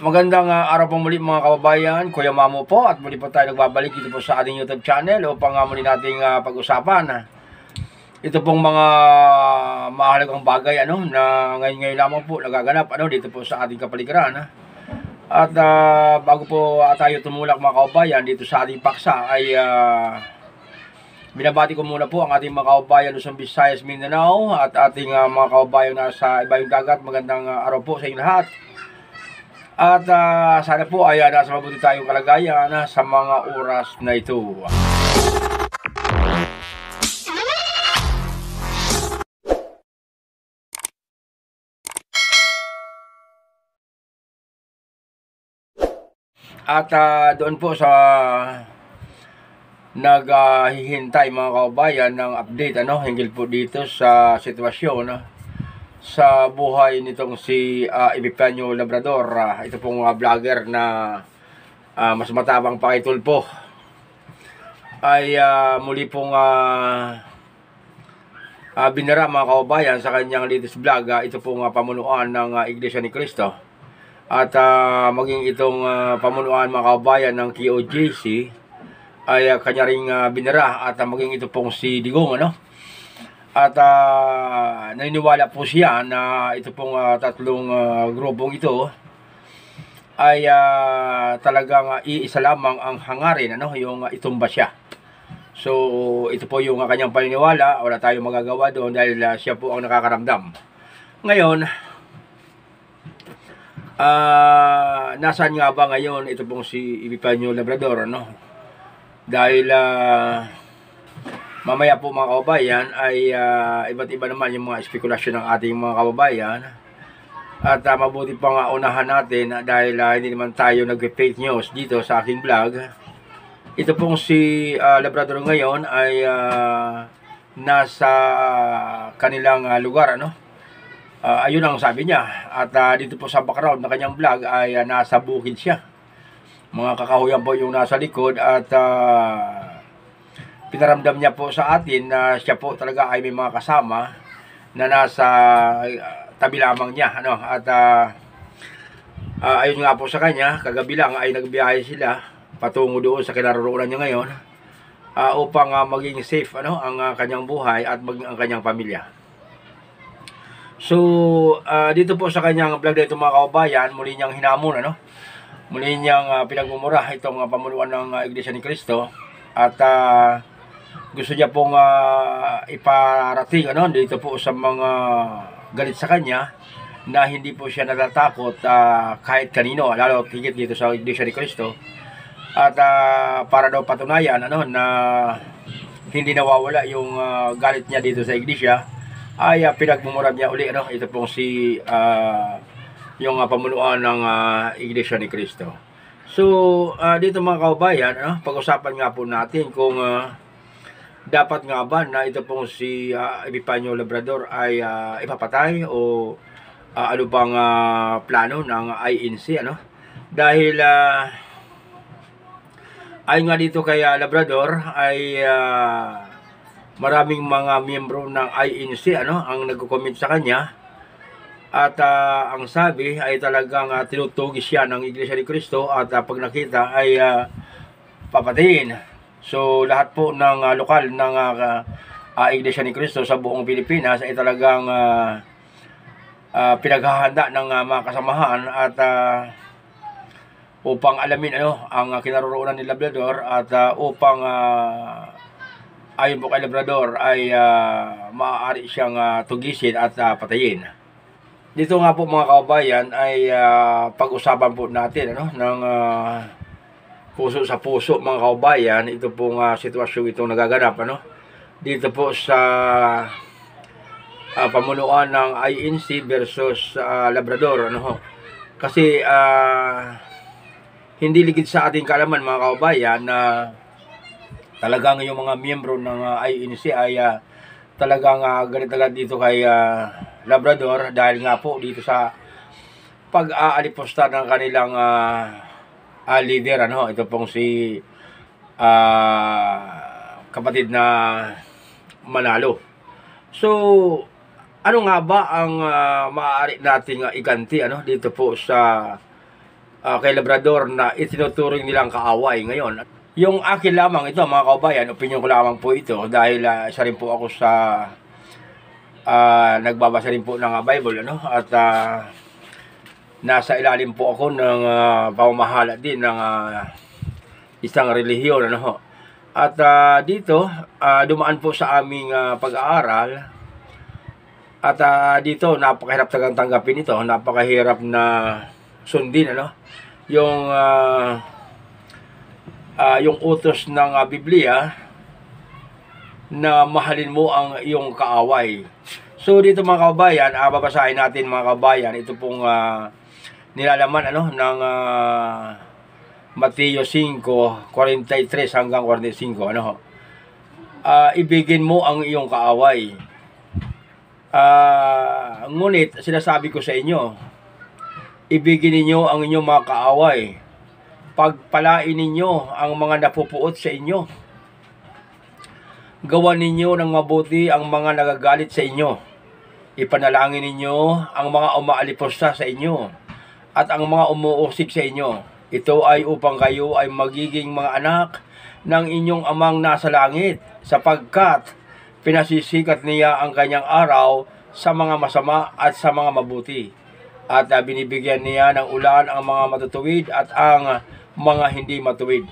Magandang araw po muli mga kababayan, Kuya Mamo po at muli po tayo nagbabalik dito po sa ating YouTube channel upang muli nating pag-usapan ito pong mga mahalagang bagay na ngayon lamang po nagaganap dito po sa ating kapaligiran. At bago po tayo tumulak mga kababayan dito sa ating paksa ay binabati ko muna po ang ating mga kababayan Luzon, Visayas, Mindanao at ating mga kababayan na sa ibayong dagat. Magandang araw po sa inyong lahat. At sana po ay nasa mabuti tayong kalagayan sa mga oras na ito. At doon po sa naghihintay mga kababayan ng update hinggil po dito sa sitwasyon sa buhay nitong si Epifanio Labrador. Ito pong vlogger na mas matabang pakitulpo ay muli pong binara mga kababayan sa kanyang latest vlog. Ito pong pamunuan ng Iglesia ni Cristo at maging itong pamunuan mga kababayan ng KOJC ay kanya ring binara at maging ito pong si Digong At naniniwala po siya na ito pong tatlong grupong ito ay talagang iisa lamang ang hangarin yung itumba siya. So ito po yung kanyang paniniwala, wala tayong magagawa doon dahil siya po ang nakakaramdam. Ngayon, nasaan nga ba ngayon ito pong si Epifanio Labrador Dahil mamaya po mga kababayan ay iba't iba naman yung mga spekulasyon ng ating mga kababayan. At mabuti pang unahan natin dahil hindi naman tayo nag-fake news dito sa aking vlog. Ito pong si Labrador ngayon ay nasa kanilang lugar ayun ang sabi niya. At dito po sa background na kanyang vlog ay nasa bukid siya. Mga kakahuyan po yung nasa likod at pinaramdam niya po sa atin na siya po talaga ay may mga kasama na nasa tabi lamang niya at ayun nga po sa kanya, kagabi lang ay nagbiyahe sila patungo doon sa kinaroroonan niya ngayon upang maging safe ang kanyang buhay at maging ang kanyang pamilya. So dito po sa kanyang vlog na ito mga kababayan, muli niyang hinamon muli niyang pinagmumura itong pamunuan ng Iglesia ni Cristo at gusto niya pong iparating dito po sa mga galit sa kanya na hindi po siya natatakot kahit kanino, lalo higit dito sa Iglesia ni Cristo. At para daw patunayan na hindi nawawala yung galit niya dito sa Iglesia ay pinagmumura niya uli ito pong si yung pamunuan ng Iglesia ni Cristo. So dito mga kababayan pag-usapan nga po natin kung dapat nga ba na ito pong si Epifanio Labrador ay ipapatay o ano bang plano ng INC dahil ayon nga dito kay Labrador ay maraming mga miyembro ng INC ang nagko-comment sa kanya at ang sabi ay talagang tinutugis siya ng Iglesia ni Cristo at pag nakita ay papatayin. So lahat po ng lokal ng Iglesia ni Cristo sa buong Pilipinas ay talagang pinaghahanda ng mga kasamahan at upang alamin ang kinaroroonan ni Labrador at upang ayon po kay Labrador ay maaari siyang tugisin at patayin. Dito nga po mga kababayan ay pag-usapan po natin ng puso sa puso mga kababayan ito pong sitwasyon itong nagaganap dito po sa pamunuan ng INC versus Labrador kasi hindi ligid sa ating kaalaman mga kababayan na talagang yung mga miyembro ng INC ay talagang galit agad dito kay Labrador dahil nga po dito sa pag-aalipusta ng kanilang leader ito pong si kapatid na Manalo. So ano nga ba ang maaari nating iganti dito po sa kay Labrador na itinuturing nilang kaaway ngayon. Yung akin lamang ito mga kaubayan, opinion ko lamang po ito dahil isa rin po ako sa nagbabasa rin po ng Bible at nasa ilalim po ako ng pamamahala din ng isang relihiyon at dito dumaan po sa aming pag-aaral at dito napakahirap talagang tanggapin ito, napakahirap na sundin yung utos ng Biblia na mahalin mo ang iyong kaaway. So dito mga kabayan, babasahin natin mga kabayan, ito pong nilalaman ng Mateo 5:43 hanggang 45 ibigin mo ang iyong kaaway. Ngunit sinasabi ko sa inyo, ibigin ninyo ang inyong mga kaaway, pagpalain ninyo ang mga napupuot sa inyo, gawan ninyo ng mabuti ang mga nagagalit sa inyo, ipanalangin ninyo ang mga umaalipusta sa inyo at ang mga umuusig sa inyo. Ito ay upang kayo ay magiging mga anak ng inyong amang nasa langit, sapagkat pinasisikat niya ang kanyang araw sa mga masama at sa mga mabuti, at binibigyan niya ng ulan ang mga matutuwid at ang mga hindi matuwid.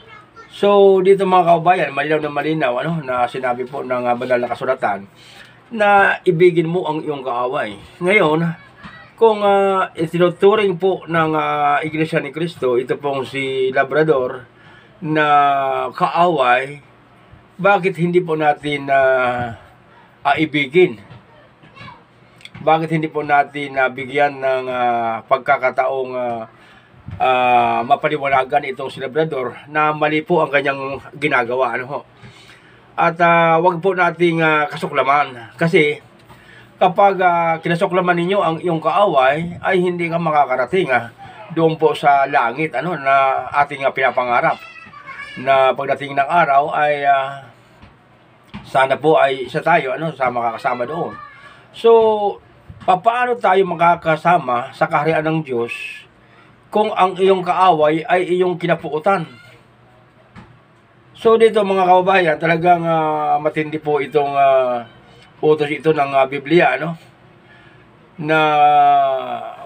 So dito mga kaubayan, malinaw na malinaw na sinabi po ng banal na kasulatan na ibigin mo ang iyong kaaway. Ngayon, kung itinuturing po ng Iglesia ni Cristo, ito pong si Labrador na kaaway, bakit hindi po natin ibigin? Bakit hindi po natin bigyan ng pagkakataong mapaliwanagan itong si Labrador na mali po ang kanyang ginagawa at wag po nating kasuklaman, kasi kapag kinasuklaman ninyo ang iyong kaaway ay hindi ka makakarating doon po sa langit na ating pinapangarap, na pagdating ng araw ay sana po ay isa tayo sa makakasama doon. So paano tayo makakasama sa kaharian ng Diyos kung ang iyong kaaway ay iyong kinapuutan? So dito mga kababayan, talagang matindi po itong utos ito ng Biblia na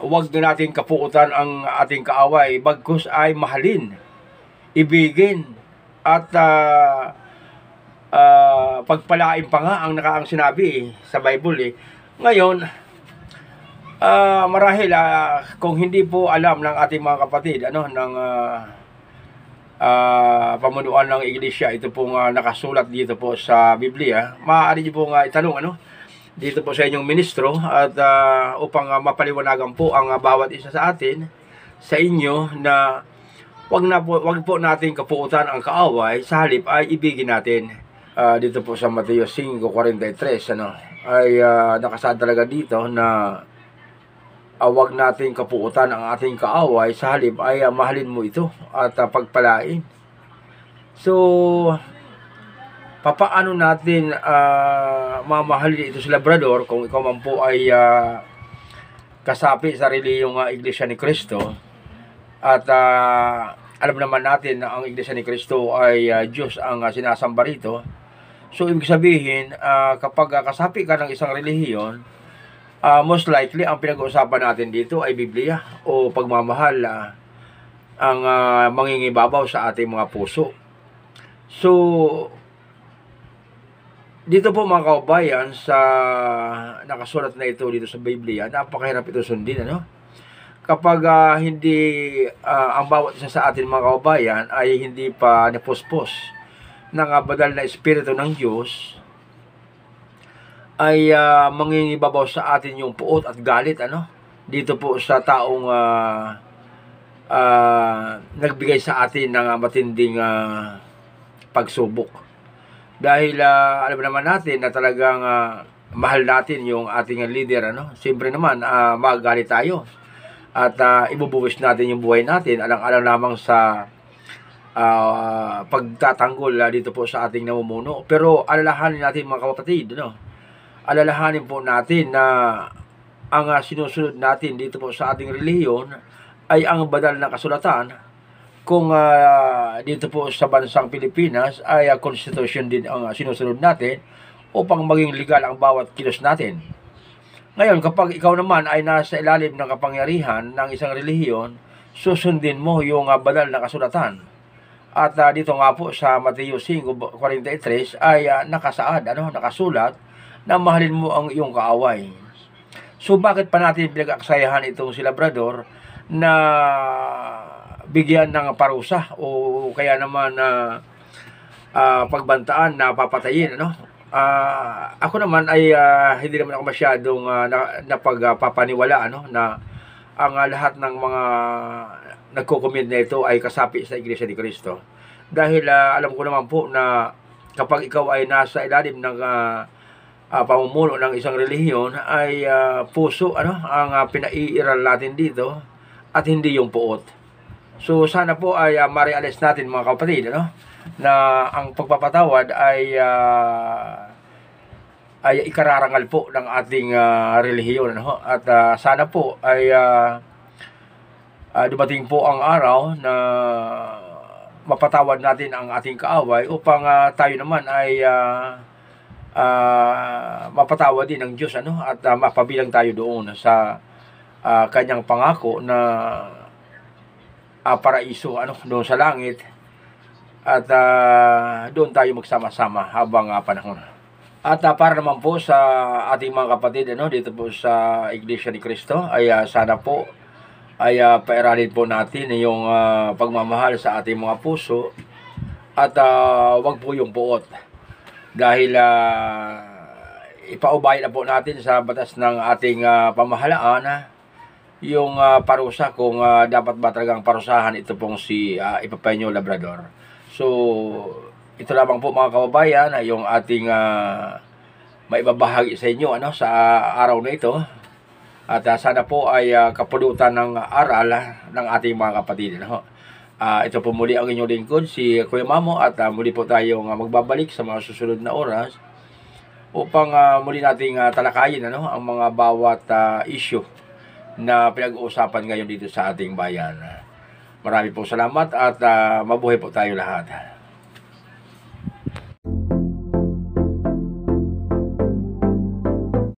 huwag na natin kapuutan ang ating kaaway, bagkus ay mahalin, ibigin at pagpalain pa nga ang nakaang sinabi sa Bible Ngayon, marahil kung hindi po alam ng ating mga kapatid ng pamunuan ng iglesia, ito pong nakasulat dito po sa Biblia, maaari niyo pong itanong dito po sa inyong ministro at upang mapaliwanagan po ang bawat isa sa atin, sa inyo, na wag po natin kapuutan ang kaaway, sa halip ay ibigin natin. Dito po sa Mateo 5:43 ay nakasaad talaga dito na wag natin kapuutan ang ating kaaway, sa halip ay mahalin mo ito at pagpalain. So papaano natin mamahalin ito si Labrador kung ikaw man po ay kasapi sa reliyong Iglesia ni Cristo, at alam naman natin na ang Iglesia ni Cristo ay Diyos ang sinasamba rito. So ibig sabihin, kapag kasapi ka ng isang relihiyon, most likely ang pinag-uusapan natin dito ay Biblia o pagmamahal ang mangingibabaw sa ating mga puso. So dito po mga kaubayan, sa nakasulat na ito dito sa Biblia, napakahirap ito sundin kapag hindi ang bawat isa sa atin mga kaubayan ay hindi pa napuspos ng banal na Espiritu ng Diyos, ay mangingibabaw sa atin yung puot at galit dito po sa taong nagbigay sa atin ng matinding pagsubok. Dahil alam naman natin na talagang mahal natin yung ating leader siyempre naman magagalit tayo at ibubuwis natin yung buhay natin alang-alang lamang sa pagtatanggol dito po sa ating namumuno. Pero alalahanin natin mga kapatid, alalahanin po natin na ang sinusunod natin dito po sa ating relihiyon ay ang banal na kasulatan, kung dito po sa bansang Pilipinas ay constitution din ang sinusunod natin upang maging legal ang bawat kilos natin. Ngayon, kapag ikaw naman ay nasa ilalim ng kapangyarihan ng isang relihiyon, susundin mo yung banal na kasulatan. At dito nga po sa Mateo 5:43 ay nakasaad, nakasulat na mahalin mo ang iyong kaaway. So bakit pa natin pinag-aksayahan itong si Labrador na bigyan ng parusa o kaya naman pagbantaan na papatayin, ako naman ay hindi naman ako masyadong napagpapaniwala na ang lahat ng mga nagko-commit na ito ay kasapi sa Iglesia ni Cristo. Dahil alam ko naman po na kapag ikaw ay nasa ilalim ng pamumuno ng isang relihiyon ay puso ang pinaiiral natin dito at hindi yung puot. So sana po ay ma-realize natin mga kapatid na ang pagpapatawad ay ikararangal po ng ating relihiyon at sana po ay dumating po ang araw na mapatawad natin ang ating kaaway upang tayo naman ay mapatawad din ng Diyos at mapabilang tayo doon sa kanyang pangako na paraiso doon sa langit at doon tayo magsama-sama habang panahon. At para naman po sa ating mga kapatid dito po sa Iglesia ni Cristo ay sana po ay pairalin po natin yung pagmamahal sa ating mga puso at wag po yung puot. Dahil ipaubay na po natin sa batas ng ating pamahalaan yung parusa kung dapat ba talagang parusahan ito pong si Epifanio Labrador. So, ito lamang po mga kababayan yung ating maibabahagi sa inyo sa araw na ito. At sana po ay kapulutan ng aral ng ating mga kapatid. Ito po muli ang inyong lingkod, si Kuya Mamo, at muli po tayong magbabalik sa mga susunod na oras upang muli nating talakayin ang mga bawat issue na pinag-uusapan ngayon dito sa ating bayan. Marami pong salamat at mabuhay po tayo lahat.